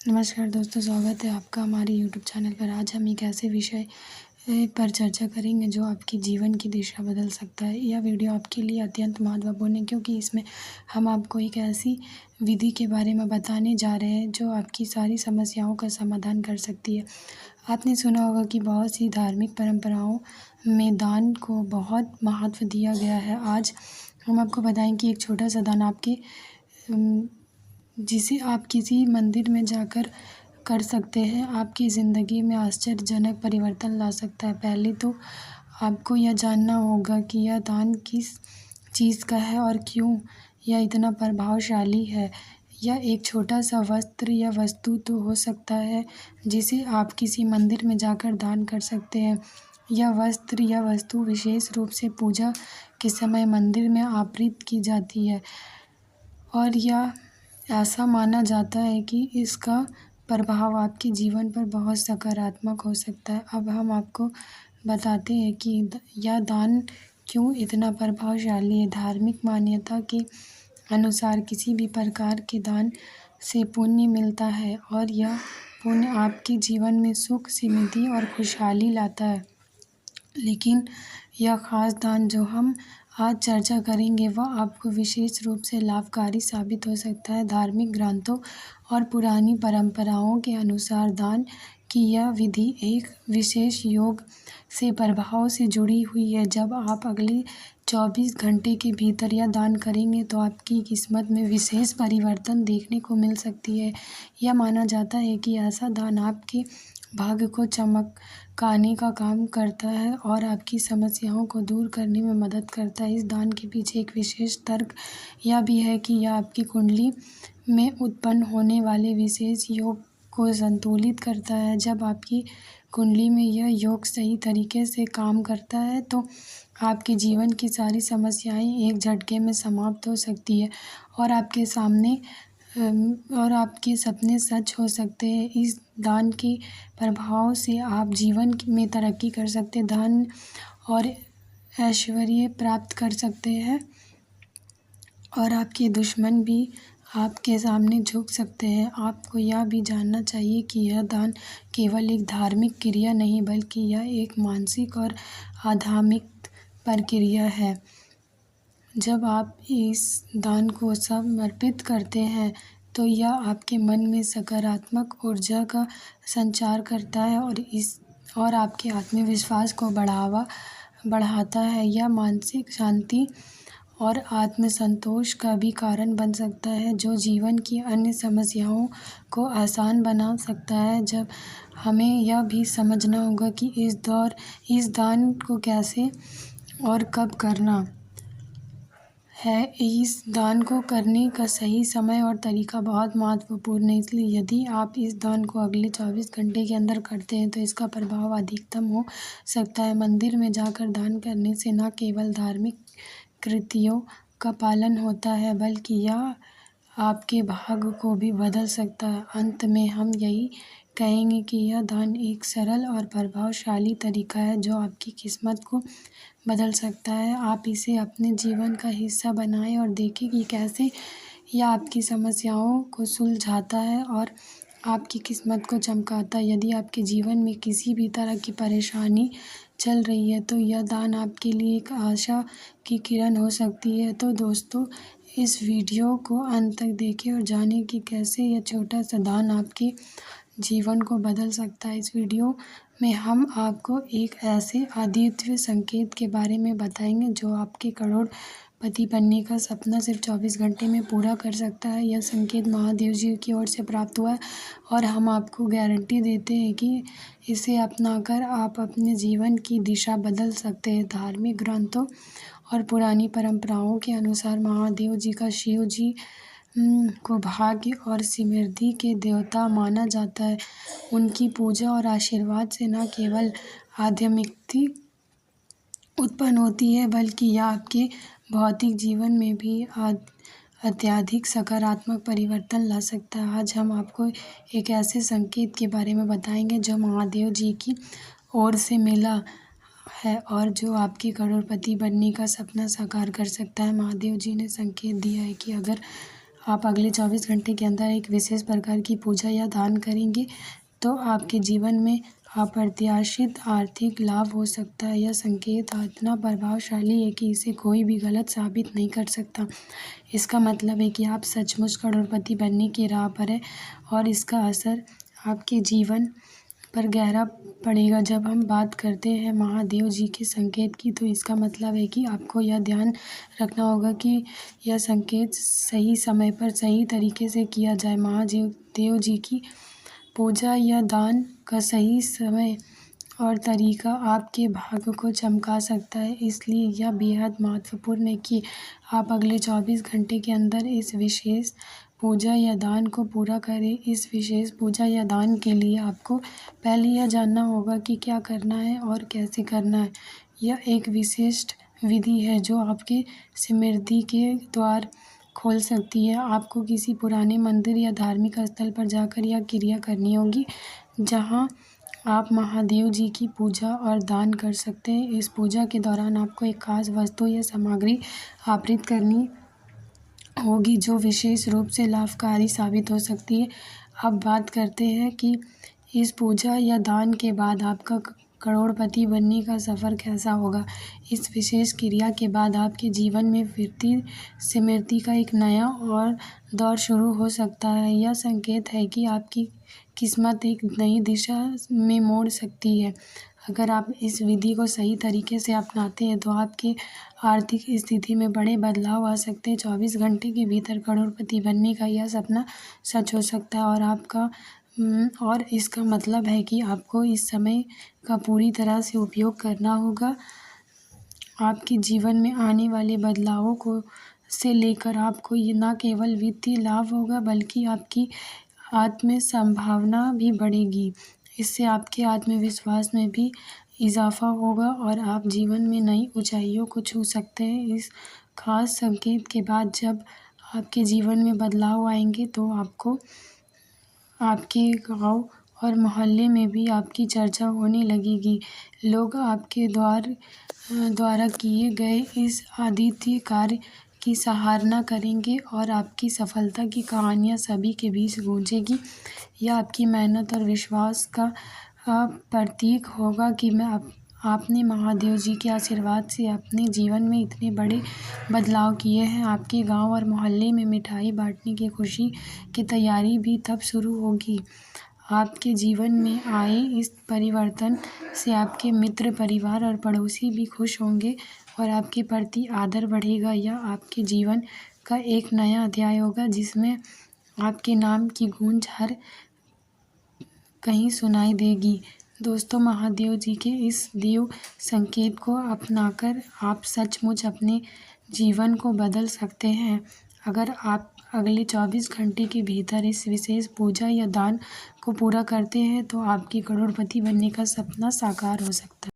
नमस्कार दोस्तों, स्वागत है आपका हमारे यूट्यूब चैनल पर। आज हम एक ऐसे विषय पर चर्चा करेंगे जो आपकी जीवन की दिशा बदल सकता है। यह वीडियो आपके लिए अत्यंत महत्वपूर्ण है क्योंकि इसमें हम आपको एक ऐसी विधि के बारे में बताने जा रहे हैं जो आपकी सारी समस्याओं का समाधान कर सकती है। आपने सुना होगा कि बहुत सी धार्मिक परंपराओं में दान को बहुत महत्व दिया गया है। आज हम आपको बताएं कि एक छोटा सा दान जिसे आप किसी मंदिर में जाकर कर सकते हैं, आपकी ज़िंदगी में आश्चर्यजनक परिवर्तन ला सकता है। पहले तो आपको यह जानना होगा कि यह दान किस चीज़ का है और क्यों यह इतना प्रभावशाली है। यह एक छोटा सा वस्त्र या वस्तु तो हो सकता है जिसे आप किसी मंदिर में जाकर दान कर सकते हैं। यह वस्त्र या वस्तु विशेष रूप से पूजा के समय मंदिर में अर्पित की जाती है और यह ऐसा माना जाता है कि इसका प्रभाव आपके जीवन पर बहुत सकारात्मक हो सकता है। अब हम आपको बताते हैं कि यह दान क्यों इतना प्रभावशाली है। धार्मिक मान्यता के अनुसार किसी भी प्रकार के दान से पुण्य मिलता है और यह पुण्य आपके जीवन में सुख, समृद्धि और खुशहाली लाता है। लेकिन यह खास दान जो हम आज चर्चा करेंगे वह आपको विशेष रूप से लाभकारी साबित हो सकता है। धार्मिक ग्रंथों और पुरानी परंपराओं के अनुसार दान की यह विधि एक विशेष योग से प्रभाव से जुड़ी हुई है। जब आप अगले 24 घंटे के भीतर यह दान करेंगे तो आपकी किस्मत में विशेष परिवर्तन देखने को मिल सकती है। यह माना जाता है कि ऐसा दान आपके भाग्य को चमकाने का काम करता है और आपकी समस्याओं को दूर करने में मदद करता है। इस दान के पीछे एक विशेष तर्क यह भी है कि यह आपकी कुंडली में उत्पन्न होने वाले विशेष योग को संतुलित करता है। जब आपकी कुंडली में यह योग सही तरीके से काम करता है तो आपके जीवन की सारी समस्याएं एक झटके में समाप्त हो सकती है और आपके सपने सच हो सकते हैं। इस दान के प्रभाव से आप जीवन में तरक्की कर सकते हैं, धन और ऐश्वर्य प्राप्त कर सकते हैं और आपके दुश्मन भी आपके सामने झुक सकते हैं। आपको यह भी जानना चाहिए कि यह दान केवल एक धार्मिक क्रिया नहीं बल्कि यह एक मानसिक और आध्यात्मिक प्रक्रिया है। जब आप इस दान को समर्पित करते हैं तो यह आपके मन में सकारात्मक ऊर्जा का संचार करता है और आपके आत्मविश्वास को बढ़ाता है। यह मानसिक शांति और आत्मसंतोष का भी कारण बन सकता है जो जीवन की अन्य समस्याओं को आसान बना सकता है। जब हमें यह भी समझना होगा कि इस दान को कैसे और कब करना है। इस दान को करने का सही समय और तरीका बहुत महत्वपूर्ण है, इसलिए यदि आप इस दान को अगले 24 घंटे के अंदर करते हैं तो इसका प्रभाव अधिकतम हो सकता है। मंदिर में जाकर दान करने से न केवल धार्मिक कृतियों का पालन होता है बल्कि यह आपके भाग्य को भी बदल सकता है। अंत में हम यही कहेंगे कि यह दान एक सरल और प्रभावशाली तरीका है जो आपकी किस्मत को बदल सकता है। आप इसे अपने जीवन का हिस्सा बनाएं और देखें कि कैसे यह आपकी समस्याओं को सुलझाता है और आपकी किस्मत को चमकाता है। यदि आपके जीवन में किसी भी तरह की परेशानी चल रही है तो यह दान आपके लिए एक आशा की किरण हो सकती है। तो दोस्तों, इस वीडियो को अंत तक देखें और जानें कि कैसे यह छोटा सा दान आपके जीवन को बदल सकता है। इस वीडियो में हम आपको एक ऐसे अद्वितीय संकेत के बारे में बताएंगे जो आपके करोड़पति बनने का सपना सिर्फ 24 घंटे में पूरा कर सकता है। यह संकेत महादेव जी की ओर से प्राप्त हुआ है और हम आपको गारंटी देते हैं कि इसे अपनाकर आप अपने जीवन की दिशा बदल सकते हैं। धार्मिक ग्रंथों और पुरानी परंपराओं के अनुसार महादेव जी का शिव जी को भाग्य और समृद्धि के देवता माना जाता है। उनकी पूजा और आशीर्वाद से न केवल आध्यात्मिकता उत्पन्न होती है बल्कि यह आपके भौतिक जीवन में भी अत्यधिक सकारात्मक परिवर्तन ला सकता है। आज हम आपको एक ऐसे संकेत के बारे में बताएंगे जो महादेव जी की ओर से मिला है और जो आपके करोड़पति बनने का सपना साकार कर सकता है। महादेव जी ने संकेत दिया है कि अगर आप अगले 24 घंटे के अंदर एक विशेष प्रकार की पूजा या दान करेंगे तो आपके जीवन में अप्रत्याशित आर्थिक लाभ हो सकता है। यह संकेत इतना प्रभावशाली है कि इसे कोई भी गलत साबित नहीं कर सकता। इसका मतलब है कि आप सचमुच करोड़पति बनने की राह पर हैं और इसका असर आपके जीवन पर गहरा पड़ेगा। जब हम बात करते हैं महादेव जी के संकेत की, तो इसका मतलब है कि आपको यह ध्यान रखना होगा कि यह संकेत सही समय पर सही तरीके से किया जाए। महादेव जी की पूजा या दान का सही समय और तरीका आपके भाग्य को चमका सकता है। इसलिए यह बेहद महत्वपूर्ण है कि आप अगले 24 घंटे के अंदर इस विशेष पूजा या दान को पूरा करें। इस विशेष पूजा या दान के लिए आपको पहले यह जानना होगा कि क्या करना है और कैसे करना है। यह एक विशिष्ट विधि है जो आपके समृद्धि के द्वार खोल सकती है। आपको किसी पुराने मंदिर या धार्मिक स्थल पर जाकर यह क्रिया करनी होगी, जहां आप महादेव जी की पूजा और दान कर सकते हैं। इस पूजा के दौरान आपको एक खास वस्तु या सामग्री अर्पित करनी होगी जो विशेष रूप से लाभकारी साबित हो सकती है। अब बात करते हैं कि इस पूजा या दान के बाद आपका करोड़पति बनने का सफ़र कैसा होगा। इस विशेष क्रिया के बाद आपके जीवन में वित्तीय समृद्धि का एक नया और दौर शुरू हो सकता है। यह संकेत है कि आपकी किस्मत एक नई दिशा में मोड़ सकती है। अगर आप इस विधि को सही तरीके से अपनाते हैं तो आपकी आर्थिक स्थिति में बड़े बदलाव आ सकते हैं। 24 घंटे के भीतर करोड़पति बनने का यह सपना सच हो सकता है और इसका मतलब है कि आपको इस समय का पूरी तरह से उपयोग करना होगा। आपके जीवन में आने वाले बदलावों को से लेकर आपको ये न केवल वित्तीय लाभ होगा बल्कि आपकी आत्म संभावना भी बढ़ेगी। इससे आपके आत्मविश्वास में भी इजाफा होगा और आप जीवन में नई ऊंचाइयों को छू सकते हैं। इस खास संकेत के बाद जब आपके जीवन में बदलाव आएंगे तो आपको आपके गांव और मोहल्ले में भी आपकी चर्चा होने लगेगी। लोग आपके द्वारा किए गए इस अद्वितीय कार्य की सराहना करेंगे और आपकी सफलता की कहानियाँ सभी के बीच गूंजेगी। यह आपकी मेहनत और विश्वास का प्रतीक होगा कि आपने महादेव जी के आशीर्वाद से अपने जीवन में इतने बड़े बदलाव किए हैं। आपके गांव और मोहल्ले में मिठाई बांटने की खुशी की तैयारी भी तब शुरू होगी। आपके जीवन में आए इस परिवर्तन से आपके मित्र, परिवार और पड़ोसी भी खुश होंगे और आपके प्रति आदर बढ़ेगा। यह आपके जीवन का एक नया अध्याय होगा जिसमें आपके नाम की गूंज हर कहीं सुनाई देगी। दोस्तों, महादेव जी के इस देव संकेत को अपनाकर आप सचमुच अपने जीवन को बदल सकते हैं। अगर आप अगले 24 घंटे के भीतर इस विशेष पूजा या दान को पूरा करते हैं तो आपकी करोड़पति बनने का सपना साकार हो सकता है।